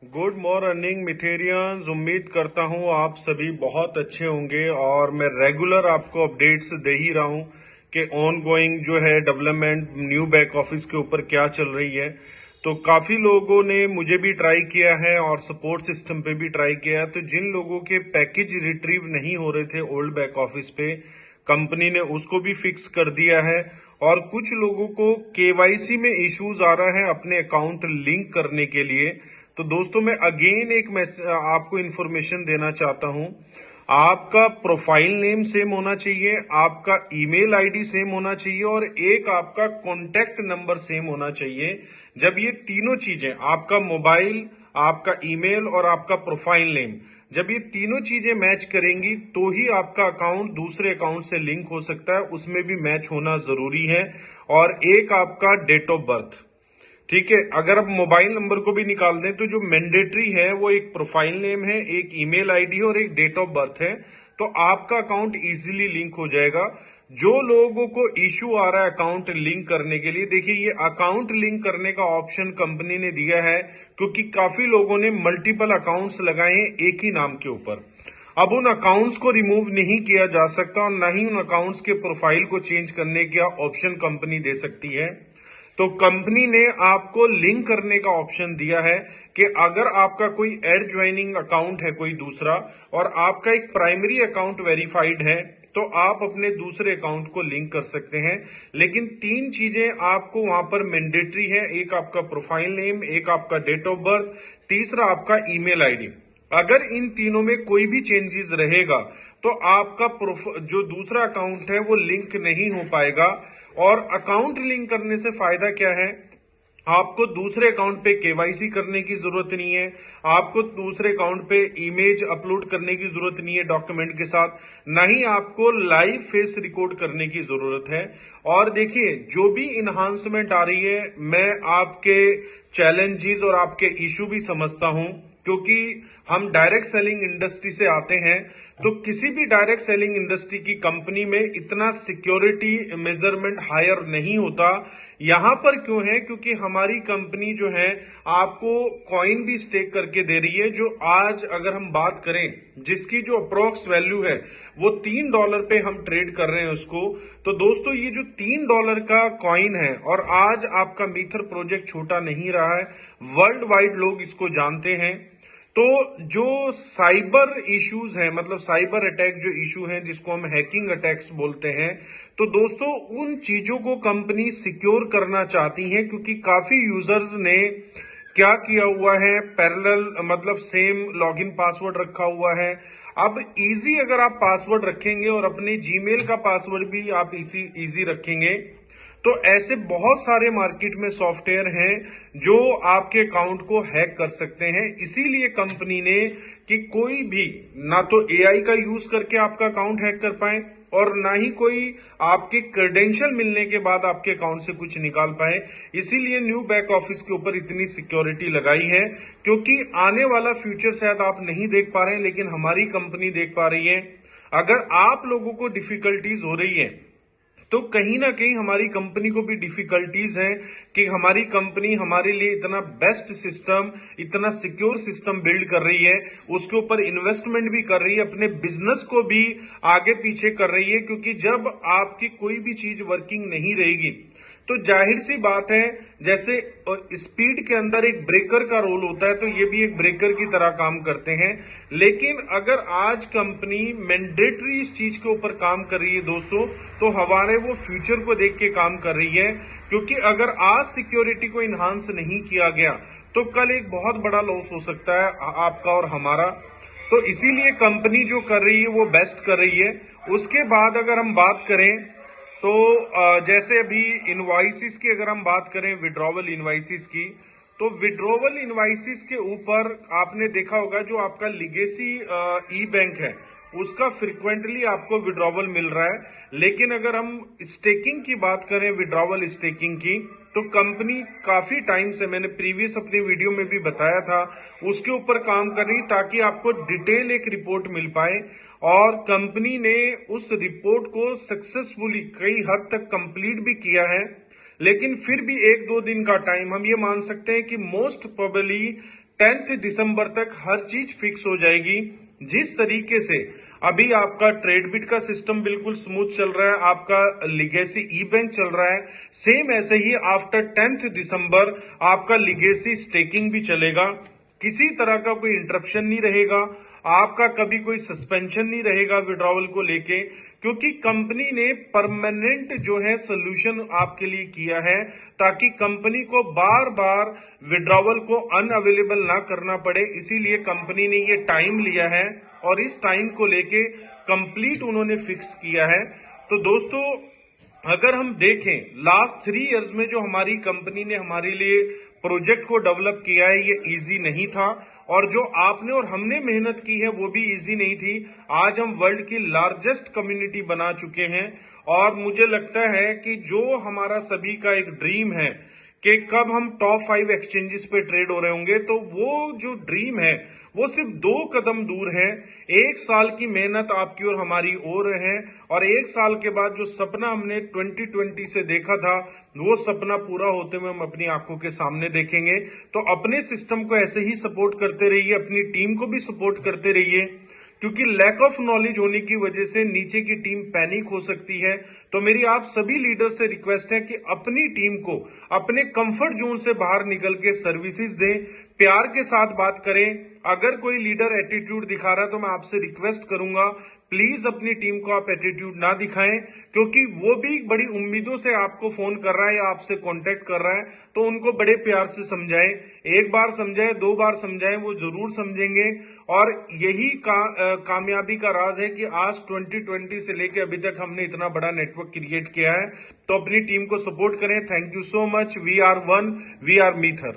Good morning मिथेरियंस। उम्मीद करता हूं आप सभी बहुत अच्छे होंगे और मैं रेगुलर आपको अपडेट्स दे ही रहा हूं कि ऑन गोइंग जो है डेवलपमेंट न्यू बैक ऑफिस के ऊपर क्या चल रही है। तो काफी लोगों ने मुझे भी ट्राई किया है और सपोर्ट सिस्टम पे भी ट्राई किया है। तो जिन लोगों के पैकेज रिट्रीव नहीं हो रहे थे ओल्ड बैक ऑफिस पे, कंपनी ने उसको भी फिक्स कर दिया है। और कुछ लोगों को केवाईसी में इश्यूज आ रहा है अपने अकाउंट लिंक करने के लिए। तो दोस्तों मैं अगेन एक आपको इन्फॉर्मेशन देना चाहता हूं। आपका प्रोफाइल नेम सेम होना चाहिए, आपका ईमेल आईडी सेम होना चाहिए और एक आपका कॉन्टैक्ट नंबर सेम होना चाहिए। जब ये तीनों चीजें, आपका मोबाइल, आपका ईमेल और आपका प्रोफाइल नेम, जब ये तीनों चीजें मैच करेंगी तो ही आपका अकाउंट दूसरे अकाउंट से लिंक हो सकता है। उसमें भी मैच होना जरूरी है। और एक आपका डेट ऑफ बर्थ, ठीक है। अगर आप मोबाइल नंबर को भी निकाल दें तो जो मैंडेटरी है वो एक प्रोफाइल नेम है, एक ईमेल आईडी और एक डेट ऑफ बर्थ है। तो आपका अकाउंट इजीली लिंक हो जाएगा। जो लोगों को इश्यू आ रहा है अकाउंट लिंक करने के लिए, देखिए ये अकाउंट लिंक करने का ऑप्शन कंपनी ने दिया है क्योंकि काफी लोगों ने मल्टीपल अकाउंट्स लगाए हैं एक ही नाम के ऊपर। अब उन अकाउंट्स को रिमूव नहीं किया जा सकता और न ही उन अकाउंट्स के प्रोफाइल को चेंज करने का ऑप्शन कंपनी दे सकती है। तो कंपनी ने आपको लिंक करने का ऑप्शन दिया है कि अगर आपका कोई एड ज्वाइनिंग अकाउंट है कोई दूसरा और आपका एक प्राइमरी अकाउंट वेरीफाइड है तो आप अपने दूसरे अकाउंट को लिंक कर सकते हैं। लेकिन तीन चीजें आपको वहां पर मैंडेटरी है, एक आपका प्रोफाइल नेम, एक आपका डेट ऑफ बर्थ, तीसरा आपका ईमेल आईडी। अगर इन तीनों में कोई भी चेंजेस रहेगा तो आपका जो दूसरा अकाउंट है वो लिंक नहीं हो पाएगा। और अकाउंट लिंक करने से फायदा क्या है? आपको दूसरे अकाउंट पे केवाईसी करने की जरूरत नहीं है, आपको दूसरे अकाउंट पे इमेज अपलोड करने की जरूरत नहीं है डॉक्यूमेंट के साथ, ना ही आपको लाइव फेस रिकॉर्ड करने की जरूरत है। और देखिए जो भी इन्हांसमेंट आ रही है, मैं आपके चैलेंजेस और आपके इशू भी समझता हूं क्योंकि हम डायरेक्ट सेलिंग इंडस्ट्री से आते हैं। तो किसी भी डायरेक्ट सेलिंग इंडस्ट्री की कंपनी में इतना सिक्योरिटी मेजरमेंट हायर नहीं होता। यहां पर क्यों है? क्योंकि हमारी कंपनी जो है आपको कॉइन भी स्टेक करके दे रही है, जो आज अगर हम बात करें जिसकी जो अप्रोक्स वैल्यू है वो $3 पे हम ट्रेड कर रहे हैं उसको। तो दोस्तों ये जो $3 का कॉइन है, और आज आपका मीथर प्रोजेक्ट छोटा नहीं रहा है, वर्ल्ड वाइड लोग इसको जानते हैं। तो जो साइबर इश्यूज हैं, मतलब साइबर अटैक जो इशू हैं जिसको हम हैकिंग अटैक्स बोलते हैं, तो दोस्तों उन चीजों को कंपनी सिक्योर करना चाहती है क्योंकि काफी यूजर्स ने क्या किया हुआ है, पैरेलल मतलब सेम लॉगिन पासवर्ड रखा हुआ है। अब इजी अगर आप पासवर्ड रखेंगे और अपने जीमेल का पासवर्ड भी आप इजी रखेंगे तो ऐसे बहुत सारे मार्केट में सॉफ्टवेयर हैं जो आपके अकाउंट को हैक कर सकते हैं। इसीलिए कंपनी ने कि कोई भी ना तो एआई का यूज करके आपका अकाउंट हैक कर पाए और ना ही कोई आपके क्रेडेंशियल मिलने के बाद आपके अकाउंट से कुछ निकाल पाए। इसीलिए न्यू बैक ऑफिस के ऊपर इतनी सिक्योरिटी लगाई है क्योंकि आने वाला फ्यूचर शायद आप नहीं देख पा रहे हैं लेकिन हमारी कंपनी देख पा रही है। अगर आप लोगों को डिफिकल्टीज हो रही है तो कहीं ना कहीं हमारी कंपनी को भी डिफिकल्टीज हैं कि हमारी कंपनी हमारे लिए इतना बेस्ट सिस्टम, इतना सिक्योर सिस्टम बिल्ड कर रही है, उसके ऊपर इन्वेस्टमेंट भी कर रही है, अपने बिजनेस को भी आगे पीछे कर रही है। क्योंकि जब आपकी कोई भी चीज वर्किंग नहीं रहेगी तो जाहिर सी बात है, जैसे स्पीड के अंदर एक ब्रेकर का रोल होता है तो ये भी एक ब्रेकर की तरह काम करते हैं। लेकिन अगर आज कंपनी मैंडेटरी इस चीज के ऊपर काम कर रही है दोस्तों, तो हमारे वो फ्यूचर को देख के काम कर रही है। क्योंकि अगर आज सिक्योरिटी को इन्हांस नहीं किया गया तो कल एक बहुत बड़ा लॉस हो सकता है आपका और हमारा। तो इसीलिए कंपनी जो कर रही है वो बेस्ट कर रही है। उसके बाद अगर हम बात करें तो जैसे अभी इनवॉइसिस की अगर हम बात करें, विड्रॉवल इनवॉइसिस की, तो विड्रॉवल इनवॉइसिस के ऊपर आपने देखा होगा जो आपका लिगेसी ई बैंक है उसका फ्रिक्वेंटली आपको विड्रॉवल मिल रहा है। लेकिन अगर हम स्टेकिंग की बात करें, विड्रॉवल स्टेकिंग की, तो कंपनी काफी टाइम से, मैंने प्रीवियस अपनी वीडियो में भी बताया था, उसके ऊपर काम कर रही ताकि आपको डिटेल एक रिपोर्ट मिल पाए। और कंपनी ने उस रिपोर्ट को सक्सेसफुली कई हद तक कंप्लीट भी किया है। लेकिन फिर भी 1-2 दिन का टाइम हम ये मान सकते हैं कि मोस्ट प्रोबेबली 10 दिसंबर तक हर चीज फिक्स हो जाएगी। जिस तरीके से अभी आपका ट्रेडबिट का सिस्टम बिल्कुल स्मूथ चल रहा है, आपका लिगेसी ई बैंक चल रहा है, सेम ऐसे ही आफ्टर 10 दिसंबर आपका लिगेसी स्टेकिंग भी चलेगा। किसी तरह का कोई इंटरप्शन नहीं रहेगा, आपका कभी कोई सस्पेंशन नहीं रहेगा विड्रॉवल को लेके, क्योंकि कंपनी ने परमानेंट जो है सोल्यूशन आपके लिए किया है, ताकि कंपनी को बार बार विड्रॉवल को अनअवेलेबल ना करना पड़े। इसीलिए कंपनी ने ये टाइम लिया है और इस टाइम को लेके कंप्लीट उन्होंने फिक्स किया है। तो दोस्तों, अगर हम देखें लास्ट 3 इयर्स में जो हमारी कंपनी ने हमारे लिए प्रोजेक्ट को डेवलप किया है, ये इजी नहीं था, और जो आपने और हमने मेहनत की है वो भी इजी नहीं थी। आज हम वर्ल्ड की लार्जेस्ट कम्युनिटी बना चुके हैं, और मुझे लगता है कि जो हमारा सभी का एक ड्रीम है कि कब हम टॉप 5 एक्सचेंजेस पे ट्रेड हो रहे होंगे, तो वो जो ड्रीम है वो सिर्फ 2 कदम दूर है। 1 साल की मेहनत आपकी और हमारी और है, और 1 साल के बाद जो सपना हमने 2020 से देखा था, वो सपना पूरा होते हुए हम अपनी आंखों के सामने देखेंगे। तो अपने सिस्टम को ऐसे ही सपोर्ट करते रहिए, अपनी टीम को भी सपोर्ट करते रहिए, क्योंकि लैक ऑफ नॉलेज होने की वजह से नीचे की टीम पैनिक हो सकती है। तो मेरी आप सभी लीडर से रिक्वेस्ट है कि अपनी टीम को अपने कंफर्ट जोन से बाहर निकल के सर्विसेज दें, प्यार के साथ बात करें। अगर कोई लीडर एटीट्यूड दिखा रहा है तो मैं आपसे रिक्वेस्ट करूंगा, प्लीज अपनी टीम को आप एटीट्यूड ना दिखाएं, क्योंकि वो भी बड़ी उम्मीदों से आपको फोन कर रहा है या आपसे कांटेक्ट कर रहा है, तो उनको बड़े प्यार से समझाएं। 1 बार समझाएं, 2 बार समझाएं, वो जरूर समझेंगे। और यही कामयाबी का राज है कि आज 2020 से लेकर अभी तक हमने इतना बड़ा नेटवर्क क्रिएट किया है। तो अपनी टीम को सपोर्ट करें। Thank you so much. We are one, we are मीथर।